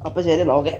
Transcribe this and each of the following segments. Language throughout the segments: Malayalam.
അപ്പോൾ ശരി ഓക്കെ.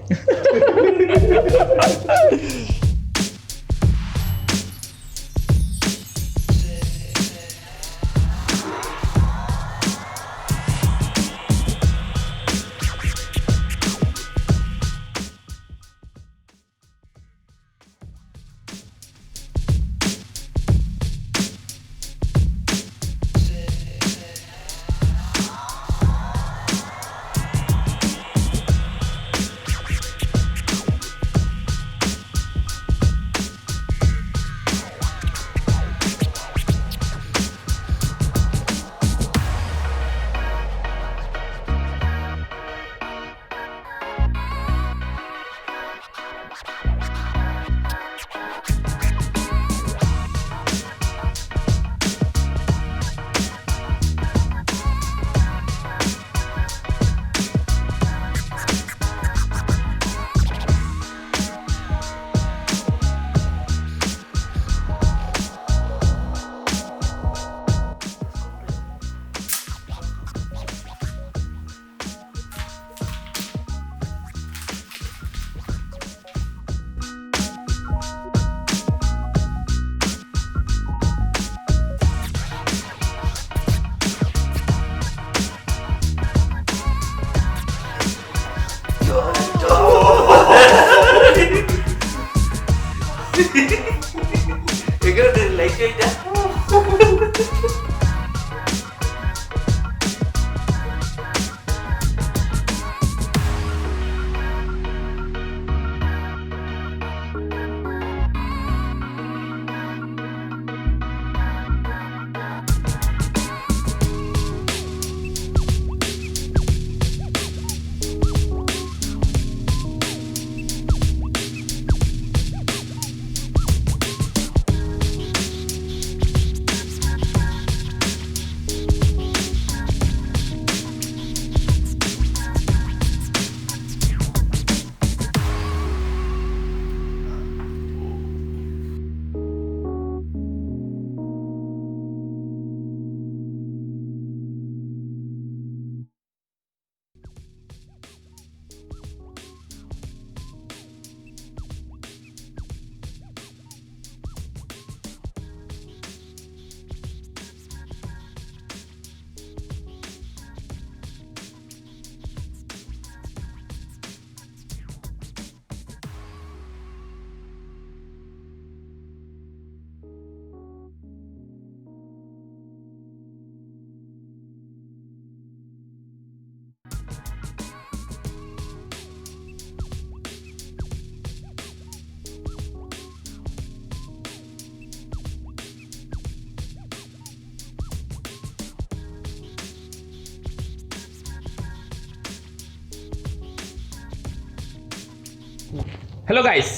ഹലോ ഗൈസ്,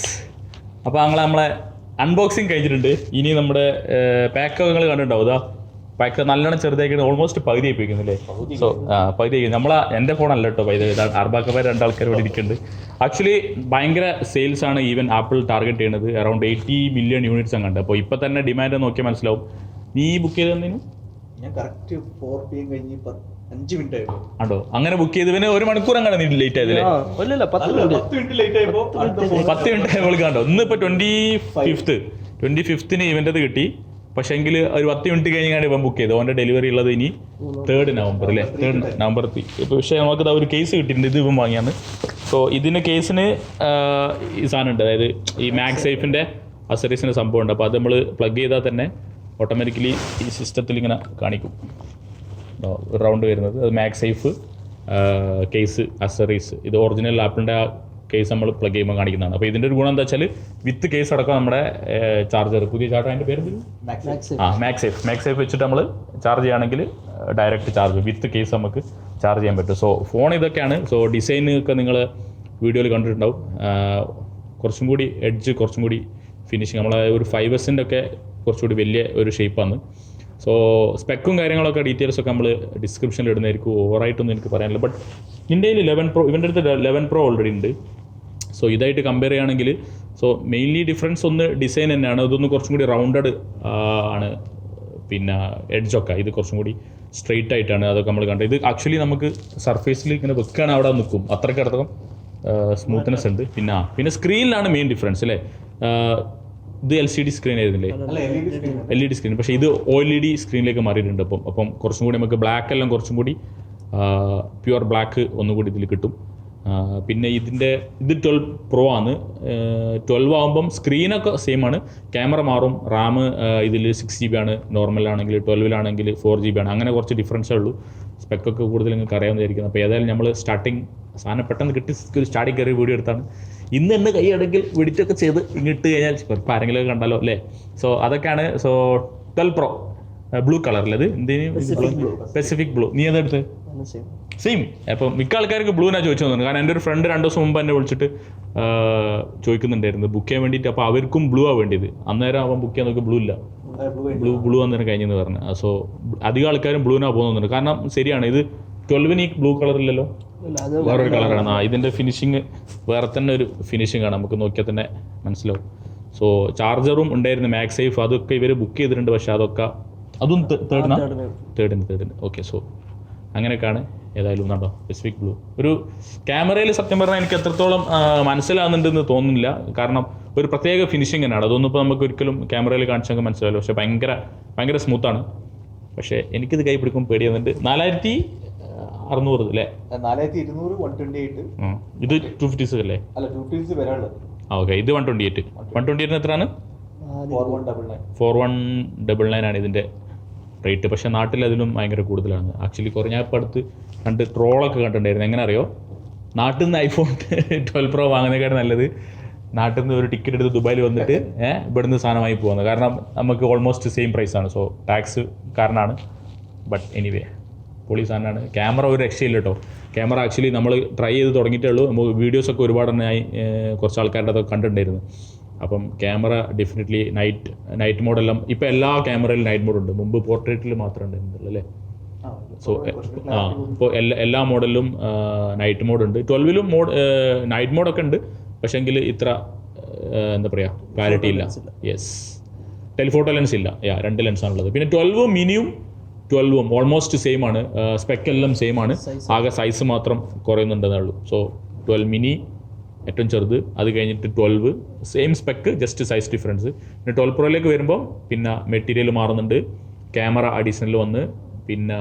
അപ്പോൾ നമ്മളെ അൺബോക്സിങ് കഴിഞ്ഞിട്ടുണ്ട്. ഇനി നമ്മുടെ പാക്ക് നിങ്ങൾ കണ്ടിട്ടുണ്ടാവും. ഇതാ പാക്ക് നല്ലോണം ചെറുതാക്കി ഓൾമോസ്റ്റ് പകുതി ആയിപ്പോയിക്കുന്നില്ലേ. സോ പകുതി ആയി. എൻ്റെ ഫോണല്ല കേട്ടോ പകുതി. അർബാക്കന്മാർ രണ്ടാൾക്കാർ ഇവിടെ ഇരിക്കുന്നുണ്ട്. ആക്ച്വലി ഭയങ്കര സെയിൽസ് ആണ് ഈവൻ ആപ്പിൾ ടാർഗറ്റ് ചെയ്യുന്നത്. അറൗണ്ട് 80 മില്യൺ യൂണിറ്റ്സ് അങ്ങോട്ട്. അപ്പോൾ ഇപ്പോൾ തന്നെ ഡിമാൻഡ് നോക്കിയാൽ മനസ്സിലാവും. നീ ബുക്ക് ചെയ്തതിന് ഞാൻ കറക്റ്റ് 4 PM കഴിഞ്ഞ് 5 മിനിറ്റ് ആയപ്പോ ആണോ അങ്ങനെ ബുക്ക് ചെയ്തതിന് 1 മണിക്കൂർ അങ്ങനെ നീ ലേറ്റ് ആയതല്ലേ? 10 മിനിറ്റ് ലേറ്റ് ആയപ്പോ 10 മിനിറ്റ് ആയപ്പോൾ കണ്ടോ. ഇന്നിപ്പോൾ 25th ഇവൻ്റെ അത് കിട്ടി. പക്ഷേ എങ്കിൽ ഒരു 10 മിനിറ്റ് കഴിഞ്ഞാണ് ഇവൻ ബുക്ക് ചെയ്തത്. അവൻ്റെ ഡെലിവറി ഉള്ളത് ഇനി 3rd നവംബർ അല്ലേ? 3rd നവംബർ എത്തി. ഇപ്പോൾ പക്ഷേ നമുക്ക് ഒരു കേസ് കിട്ടിയിട്ടുണ്ട്. ഇത് ഇവൻ വാങ്ങിയാണ്. സോ ഇതിന് കേസിന് ഈ സാധനം ഉണ്ട്. അതായത് ഈ മാഗ് സേഫിൻ്റെ അസറീസിൻ്റെ സംഭവം ഉണ്ട്. അപ്പോൾ അത് നമ്മൾ പ്ലഗ് ചെയ്താൽ തന്നെ ഓട്ടോമാറ്റിക്കലി ഈ സിസ്റ്റത്തിൽ ഇങ്ങനെ കാണിക്കും റൗണ്ട് വരുന്നത്. അത് മാഗ് സേഫ് കേസ് അസറീസ്. ഇത് ഒറിജിനൽ ആപ്പിളിൻ്റെ ആ കേസ് നമ്മൾ പ്ലഗ് ചെയ്യുമ്പോൾ കാണിക്കുന്നതാണ്. അപ്പോൾ ഇതിൻ്റെ ഒരു ഗുണം എന്താ വെച്ചാൽ വിത്ത് കേസ് അടക്കം നമ്മുടെ ചാർജർ, പുതിയ ചാർജർ അതിൻ്റെ പേര് മാഗ് സേഫ് വെച്ചിട്ട് നമ്മൾ ചാർജ് ചെയ്യുകയാണെങ്കിൽ ഡയറക്റ്റ് ചാർജ് വിത്ത് കേസ് നമുക്ക് ചാർജ് ചെയ്യാൻ പറ്റും. സോ ഫോൺ ഇതൊക്കെയാണ്. സോ ഡിസൈൻ ഒക്കെ നിങ്ങൾ വീഡിയോയിൽ കണ്ടിട്ടുണ്ടാവും. കുറച്ചും കൂടി എഡ്ജ്, കുറച്ചും കൂടി ഫിനിഷിങ്, നമ്മളെ ഒരു 5S ഒക്കെ കുറച്ചുകൂടി വലിയ ഒരു ഷേപ്പാണ്. സോ സ്പെക്കും കാര്യങ്ങളൊക്കെ ഡീറ്റെയിൽസൊക്കെ നമ്മൾ ഡിസ്ക്രിപ്ഷനിൽ ഇടുന്നതായിരിക്കും. ഓവറായിട്ടൊന്നും എനിക്ക് പറയാനില്ല. ബട്ട് ഇന്ത്യയിൽ 11 Pro, ഇവൻ്റെ അടുത്ത് 11 Pro ഓൾറെഡി ഉണ്ട്. സോ ഇതായിട്ട് കമ്പയർ ചെയ്യുകയാണെങ്കിൽ സോ മെയിൻലി ഡിഫറൻസ് ഒന്ന് ഡിസൈൻ തന്നെയാണ്. ഇതൊന്ന് കുറച്ചും കൂടി റൗണ്ടഡ് ആണ്. പിന്നെ എഡ്ജൊക്കെ ഇത് കുറച്ചും കൂടി സ്ട്രെയിറ്റ് ആയിട്ടാണ്. അതൊക്കെ നമ്മൾ കണ്ടത്. ഇത് ആക്ച്വലി നമുക്ക് സർഫേസിൽ ഇങ്ങനെ വെക്കുകയാണ് അവിടെ നിൽക്കും. അത്രയ്ക്കടക്കം സ്മൂത്ത്നെസ് ഉണ്ട്. പിന്നെ സ്ക്രീനിലാണ് മെയിൻ ഡിഫറൻസ് അല്ലേ. ഇത് LCD സ്ക്രീൻ ആയിരുന്നില്ലേ, LED സ്ക്രീൻ. പക്ഷേ ഇത് OLED സ്ക്രീനിലേക്ക് മാറിയിട്ടുണ്ട്. അപ്പം കുറച്ചും കൂടി നമുക്ക് ബ്ലാക്ക് എല്ലാം കുറച്ചും കൂടി പ്യുവർ ബ്ലാക്ക് ഒന്നുകൂടി ഇതിൽ കിട്ടും. പിന്നെ ഇത് 12 Pro ആണ്. 12 ആകുമ്പം സ്ക്രീനൊക്കെ സെയിം ആണ്, ക്യാമറ മാറും. റാം ഇതിൽ 6GB ആണ്, നോർമലാണെങ്കിൽ 12 4GB ആണ്. അങ്ങനെ കുറച്ച് ഡിഫറൻസേ ഉള്ളൂ. സ്പെക്കൊക്കെ കൂടുതൽ നിങ്ങൾക്ക് അറിയാവുന്നതായിരിക്കും. അപ്പോൾ ഏതായാലും നമ്മൾ സാധനം പെട്ടെന്ന് കിട്ടി ഒരു സ്റ്റാർട്ടിങ് കയറി വീഡിയോ എടുത്താണ്. ഇന്ന് തന്നെ കൈയടങ്കിൽ വെടിറ്റൊക്കെ ചെയ്ത് ഇങ്ങിട്ട് കഴിഞ്ഞാൽ ഇപ്പോൾ ആരെങ്കിലും കണ്ടാലോ അല്ലേ. സോ അതൊക്കെയാണ്. സോ 12 Pro ബ്ലൂ കളറിലത് പെസിഫിക് ബ്ലൂ. നീ അതെടുത്ത് സെയിം. അപ്പം മിക്ക ആൾക്കാർക്ക് ബ്ലൂനാണ് ചോദിച്ചു തോന്നുന്നു. കാരണം എൻ്റെ ഒരു ഫ്രണ്ട് 2 ദിവസം മുമ്പ് എന്നെ വിളിച്ചിട്ട് ചോദിക്കുന്നുണ്ടായിരുന്നു ബുക്ക് ചെയ്യാൻ വേണ്ടിയിട്ട്. അപ്പോൾ അവർക്കും ബ്ലൂ ആണ് വേണ്ടിയത്. അന്നേരം അവൻ ബുക്ക് ചെയ്യാൻ നോക്കി ബ്ലൂ അന്നേരം കഴിഞ്ഞെന്ന് പറഞ്ഞു. സോ അധികം ആൾക്കാരും ബ്ലൂനാണ് പോകുന്നുണ്ട്. കാരണം ശരിയാണ്, ഇത് 12 ഈ ബ്ലൂ കളറില്ലല്ലോ, വേറൊരു കളറാണ്. ഇതിൻ്റെ ഫിനിഷിങ് വേറെ തന്നെ ഒരു ഫിനിഷിംഗ് ആണ്, നമുക്ക് നോക്കിയാൽ തന്നെ മനസ്സിലാവും. സോ ചാർജറും ഉണ്ടായിരുന്നു മാക്സ് സേഫ്, അതൊക്കെ ഇവർ ബുക്ക് ചെയ്തിട്ടുണ്ട്. പക്ഷേ അതും തേർഡിന് ഓക്കെ. സോ അങ്ങനെയൊക്കെയാണ്. ഏതായാലും കണ്ടോ പെസിഫിക് ബ്ലൂ. ഒരു ക്യാമറയിൽ സത്യം പറഞ്ഞാൽ എനിക്ക് എത്രത്തോളം മനസ്സിലാകുന്നുണ്ടെന്ന് തോന്നുന്നില്ല. കാരണം ഒരു പ്രത്യേക ഫിനിഷിംഗ് തന്നെയാണ്. അതൊന്നും ഇപ്പോൾ നമുക്ക് ഒരിക്കലും ക്യാമറയിൽ കാണിച്ചാൽ മനസ്സിലാവില്ല. പക്ഷേ ഭയങ്കര സ്മൂത്താണ്. പക്ഷേ എനിക്കിത് കൈ പിടിക്കും പേടിയാകുന്നുണ്ട്. 4600 അല്ലേ, 4200 128. ഇത് 256 അല്ലേ? അല്ല 256 വരാനുള്ളത്. ഓക്കെ, ഇത് 128 എത്രയാണ്? 4199 ആണ് ഇതിൻ്റെ റേറ്റ്. പക്ഷേ നാട്ടിൽ അതിലും ഭയങ്കര കൂടുതലാണ് ആക്ച്വലി. ഞാൻ ഇപ്പോൾ അടുത്ത് ട്രോളൊക്കെ കണ്ടിട്ടുണ്ടായിരുന്നു. എങ്ങനെ അറിയോ, നാട്ടിൽ നിന്ന് iPhone 12 Pro വാങ്ങുന്നതിനേക്കാൾ നല്ലത് നാട്ടിൽ നിന്ന് ഒരു ടിക്കറ്റ് എടുത്ത് ദുബായിൽ വന്നിട്ട് ഇവിടുന്ന് സാധനമായി പോകുന്നത്. കാരണം നമുക്ക് ഓൾമോസ്റ്റ് സെയിം പ്രൈസാണ്. സോ ടാക്സ് കാരണമാണ്. ബട്ട് എനിവേ പൊളി സാധനമാണ്. ക്യാമറ ഒരു രക്ഷയില്ല കേട്ടോ. ക്യാമറ ആക്ച്വലി നമ്മൾ ട്രൈ ചെയ്ത് തുടങ്ങിയിട്ടേ ഉള്ളൂ. നമുക്ക് വീഡിയോസൊക്കെ ഒരുപാട് എണ്ണമായി കുറച്ച് ആൾക്കാരുടെ അതൊക്കെ കണ്ടിട്ടുണ്ടായിരുന്നു. അപ്പം ക്യാമറ ഡെഫിനറ്റ്ലി നൈറ്റ് മോഡെല്ലാം ഇപ്പോൾ എല്ലാ ക്യാമറയിലും നൈറ്റ് മോഡ് ഉണ്ട്. മുമ്പ് പോർട്രേറ്റിൽ മാത്രം ഉണ്ടായിരുന്നുള്ളൂ അല്ലേ. സോ ഇപ്പോൾ എല്ലാ മോഡലിലും നൈറ്റ് മോഡ് ഉണ്ട്. 12ലും നൈറ്റ് മോഡൊക്കെ ഉണ്ട്. പക്ഷേങ്കിൽ ഇത്ര എന്താ പറയുക ക്ലാരിറ്റി ഇല്ല. യെസ്, ടെലിഫോട്ടോ ലെൻസ് ഇല്ല. 2 ലെൻസാണുള്ളത്. പിന്നെ 12ഉം മിനിയും 12ഉം ഓൾമോസ്റ്റ് സെയിം ആണ്. സ്പെക്കെല്ലാം സെയിം ആണ്. ആകെ സൈസ് മാത്രം കുറയുന്നുണ്ടെന്നേ ഉള്ളൂ. സോ 12 മിനി ഏറ്റവും ചെറുത്, അത് കഴിഞ്ഞിട്ട് 12 same spec, just size difference. പിന്നെ 12 Proയിലേക്ക് വരുമ്പോൾ പിന്നെ മെറ്റീരിയൽ മാറുന്നുണ്ട്, ക്യാമറ അഡീഷണൽ വന്ന്, പിന്നെ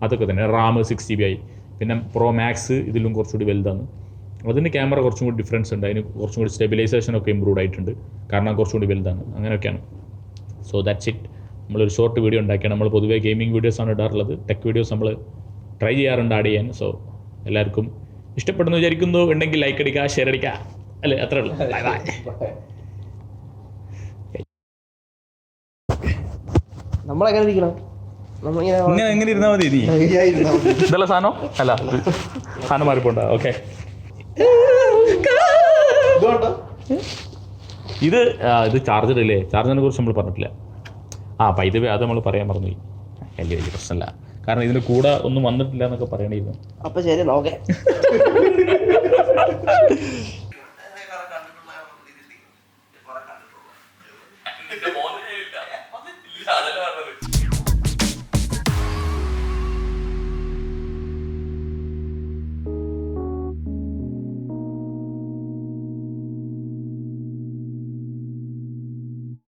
അതൊക്കെ തന്നെ. റാം 6GB ആയി. പിന്നെ Pro Max ഇതിലും കുറച്ചുകൂടി വലുതാണ്. അതിന് ക്യാമറ കുറച്ചും കൂടി ഡിഫറൻസ് ഉണ്ട്. അതിന് കുറച്ചും കൂടി സ്റ്റെബിലൈസേഷനൊക്കെ ഇമ്പ്രൂവ് ആയിട്ടുണ്ട്. കാരണം കുറച്ചും കൂടി വലുതാണ്. അങ്ങനെയൊക്കെയാണ്. So that's it. നമ്മളൊരു ഷോർട്ട് വീഡിയോ ഉണ്ടാക്കിയാണ്. നമ്മൾ പൊതുവേ ഗെയിമിംഗ് വീഡിയോസാണ് ഇടാറുള്ളത്. ടെക് വീഡിയോസ് നമ്മൾ ട്രൈ ചെയ്യാറുണ്ട് ആഡ് ചെയ്യാൻ. സോ എല്ലാവർക്കും ഇഷ്ടപ്പെടുന്നു വിചാരിക്കുന്നു. ഉണ്ടെങ്കിൽ ലൈക്ക് അടിക്കുക, ഷെയർ അടിക്കുക അല്ലേ, അത്രേ ഉള്ളൂ. Bye bye. നമ്മളെങ്ങനെ ഇരിക്കണം? എങ്ങനെ ഇരുന്നാൽ മതി. ഇതല്ല സാധനം അല്ല, സാധനം മാറിപ്പോണ്ട. ഓക്കെ, ഇത് ചാർജർ ഇല്ലേ, ചാർജറിനെ കുറിച്ച് നമ്മൾ പറഞ്ഞിട്ടില്ല. പൈതവേ അത് നമ്മൾ പറയാൻ മറന്നുപോയി. വലിയ പ്രശ്നമല്ല. കാരണം ഇതിന് കൂടെ ഒന്നും വന്നിട്ടില്ല എന്നൊക്കെ പറയണിരുന്നു. അപ്പൊ ശരി, ഓക്കെ.